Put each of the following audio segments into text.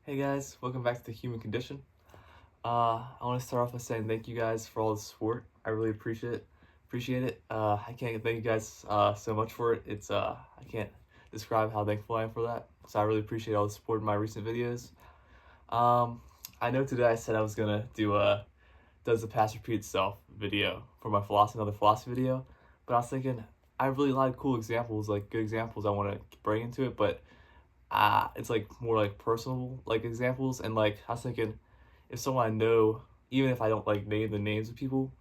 Hey guys, welcome back to The Human Condition. I want to start off by saying thank you guys for all the support. I really appreciate it. I can't thank you guys so much for it. I can't describe how thankful I am for that. So I really appreciate all the support in my recent videos. Um, I know today I said I was gonna do a "Does the Past Repeat Itself" video for my another philosophy video, but I was thinking I have really a lot of cool examples, like good examples I want to bring into it, but it's like more like personal like examples, and like I was thinking if someone I know, even if I don't like name the names of people,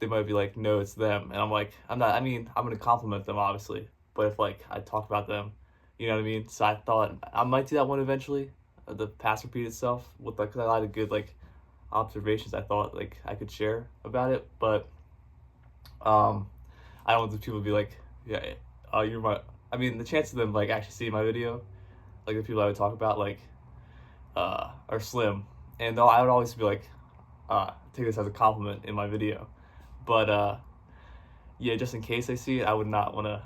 they might be like, no, it's them, and I'm like, I'm not. I mean, I'm gonna compliment them obviously, but if like I talk about them, you know what I mean. So I thought I might do that one eventually. The past repeat itself with like 'cause a lot of good like observations I thought like I could share about it, but um, I don't want the people to be like, yeah, you're my. I mean, the chance of them like actually seeing my video, like the people I would talk about, like are slim, and though I would always be like, take this as a compliment in my video, but yeah, just in case I see it, I would not want to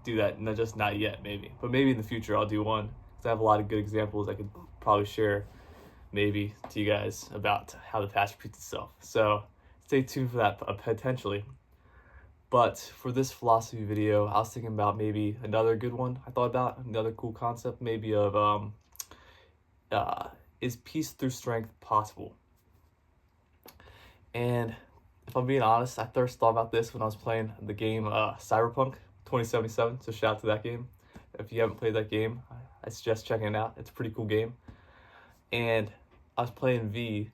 do that. No, just not yet, maybe, but maybe in the future I'll do one because I have a lot of good examples I could probably share maybe to you guys about how the past repeats itself. So stay tuned for that potentially. But for this philosophy video, I was thinking about maybe another good one I thought about, another cool concept maybe of uh, is peace through strength possible? And if I'm being honest, I first thought about this when I was playing the game Cyberpunk 2077. So shout out to that game. If you haven't played that game, I suggest checking it out. It's a pretty cool game. And I was playing V,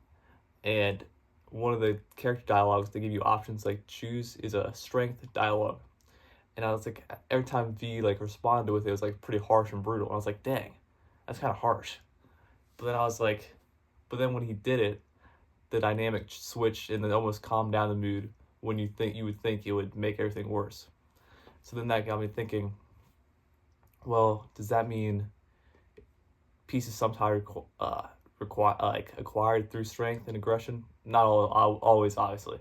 and one of the character dialogues they give you options like choose is a strength dialogue. And I was like, every time V like responded with it, it was like pretty harsh and brutal. And I was like, dang, that's kind of harsh. But then I was like, but then when he did it, the dynamic switched and then almost calmed down the mood when you would think it would make everything worse. So then that got me thinking, well, does that mean peace is somehow like acquired through strength and aggression? Not always, obviously.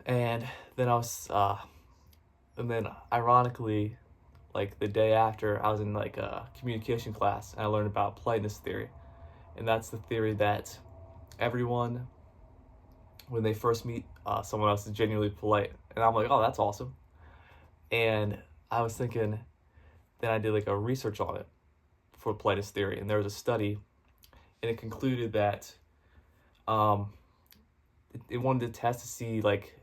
And then and then ironically, like the day after, I was in like a communication class and I learned about politeness theory, and that's the theory that everyone, when they first meet someone else, is genuinely polite. And I'm like, oh, that's awesome. And I was thinking, then I did like a research on it for politeness theory, and there was a study, and it concluded that um, it wanted to test to see like,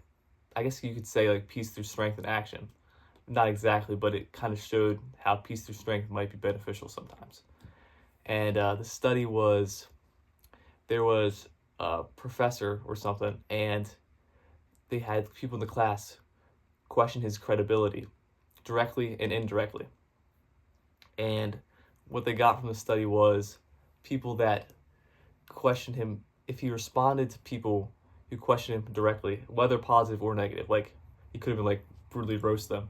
I guess you could say like peace through strength and action. Not exactly, but it kind of showed how peace through strength might be beneficial sometimes. And the study was there was a professor or something, and they had people in the class question his credibility directly and indirectly. And what they got from the study was people that questioned him, if he responded to people who questioned him directly, whether positive or negative, like he could have been like brutally roast them,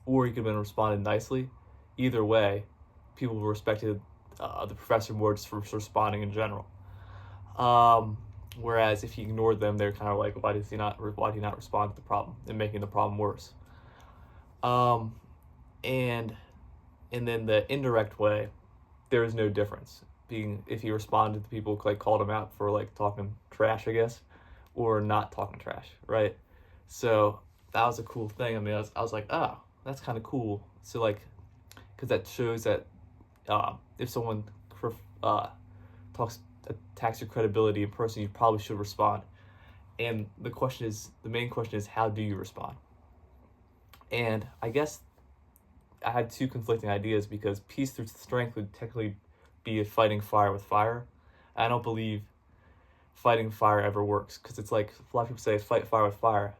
or he could have been responded nicely. Either way, people respected the professor more just for responding in general. Whereas if he ignored them, they're kind of like, why did he not respond to the problem and making the problem worse? Um, and and then the indirect way, there is no difference. Being if he responded to people like called him out for like talking trash, I guess, or not talking trash, right? So that was a cool thing. I mean, I was like, oh, that's kind of cool. So like, because that shows that if someone uh, talks attacks your credibility in person, you probably should respond. And the main question is, how do you respond? And I guess I had two conflicting ideas because peace through strength would technically be fighting fire with fire. I don't believe fighting fire ever works because it's like a lot of people say fight fire with fire,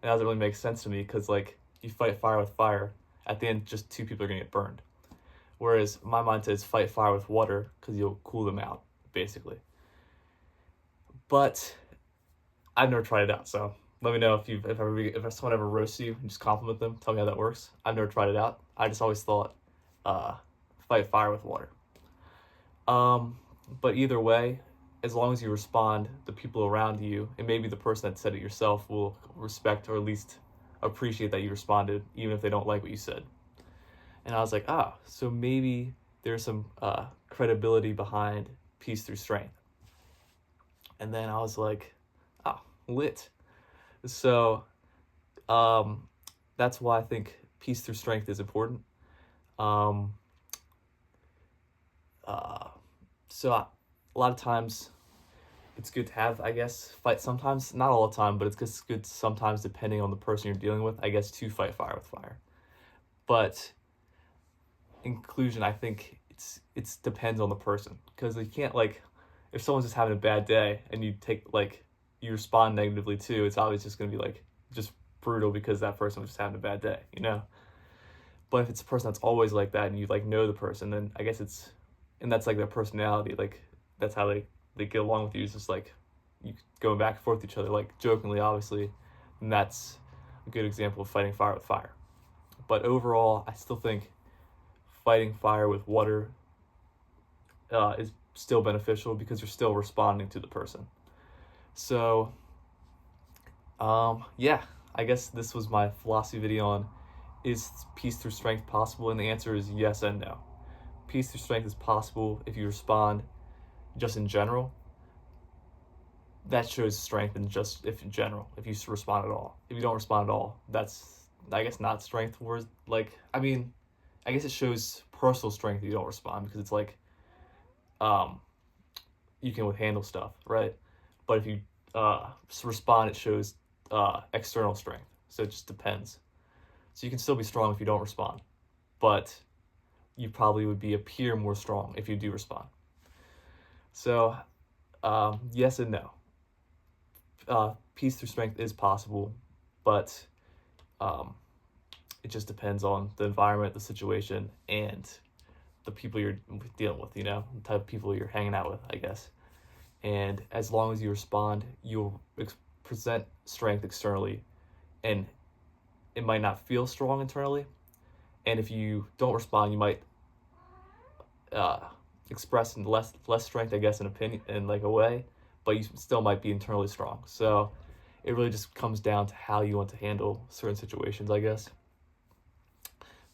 and that doesn't really make sense to me because like you fight fire with fire, at the end just two people are gonna get burned. Whereas my mind says fight fire with water because you'll cool them out basically. But I've never tried it out, so let me know if someone ever roasts you and just compliment them. Tell me how that works. I've never tried it out. I just always thought uh, fight fire with water. Um, but either way, as long as you respond, the people around you, and maybe the person that said it yourself, will respect or at least appreciate that you responded, even if they don't like what you said. And I was like, so maybe there's some credibility behind peace through strength. And then I was like, oh, lit. So that's why I think peace through strength is important. A lot of times it's good to have, I guess, fight sometimes, not all the time, but it's just good sometimes, depending on the person you're dealing with, I guess, to fight fire with fire. But in conclusion, I think it's depends on the person, because you can't, like, if someone's just having a bad day and you you respond negatively too, it's obviously just going to be like just brutal because that person was just having a bad day, you know? But if it's a person that's always like that and you like know the person, then I guess and that's like their personality, like that's how they get along with you. It's just like you going back and forth with each other, like jokingly, obviously, and that's a good example of fighting fire with fire. But overall, I still think fighting fire with water is still beneficial because you're still responding to the person. So, yeah, I guess this was my philosophy video on, is peace through strength possible? And the answer is yes and no. Peace through strength is possible if you respond just in general. That shows strength in just if in general, if you respond at all. If you don't respond at all, that's, I guess, not strength. Whereas, like, I mean, I guess it shows personal strength if you don't respond, because it's like, you can handle stuff, right? But if you respond, it shows external strength. So it just depends. So you can still be strong if you don't respond, but you probably would appear more strong if you do respond. So yes and no. Peace through strength is possible, but it just depends on the environment, the situation, and the people you're dealing with, you know, the type of people you're hanging out with, I guess. And as long as you respond, you'll present strength externally, and it might not feel strong internally. And if you don't respond, you might express less strength, I guess, in opinion, in like a way, but you still might be internally strong. So it really just comes down to how you want to handle certain situations, I guess.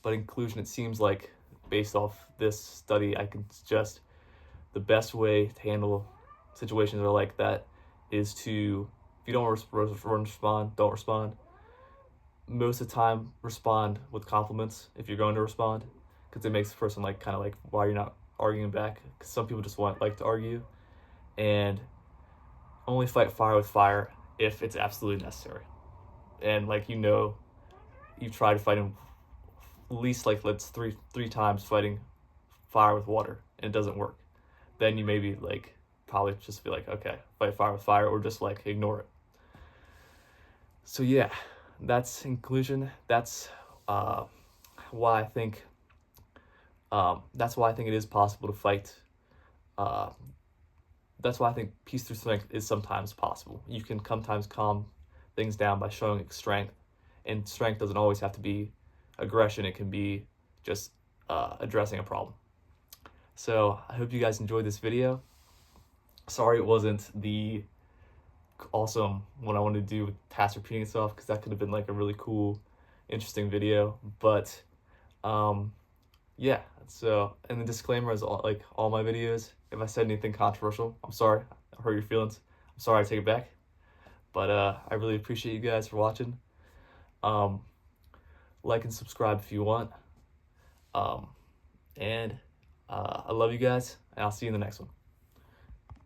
But in conclusion, it seems like, based off this study, I can suggest the best way to handle situations that are like that is to, if you don't respond, don't respond. Most of the time, respond with compliments if you're going to respond, because it makes the person like kind of like, why you're not arguing back, because some people just like to argue. And only fight fire with fire if it's absolutely necessary, and like, you know, you've tried to fight him at least like let's three times fighting fire with water and it doesn't work, then you maybe like probably just be like, okay, fight fire with fire, or just like ignore it. So yeah, that's in conclusion. That's why I think it is possible to fight. That's why I think peace through strength is sometimes possible. You can sometimes calm things down by showing strength, and strength doesn't always have to be aggression. It can be just addressing a problem. So I hope you guys enjoyed this video. Sorry it wasn't the awesome what I wanted to do with task repeating itself, because that could have been like a really cool, interesting video. But yeah, so, and the disclaimer is all my videos, if I said anything controversial, I'm sorry, I hurt your feelings, I'm sorry, I take it back. But I really appreciate you guys for watching. Like and subscribe if you want. And I love you guys, and I'll see you in the next one.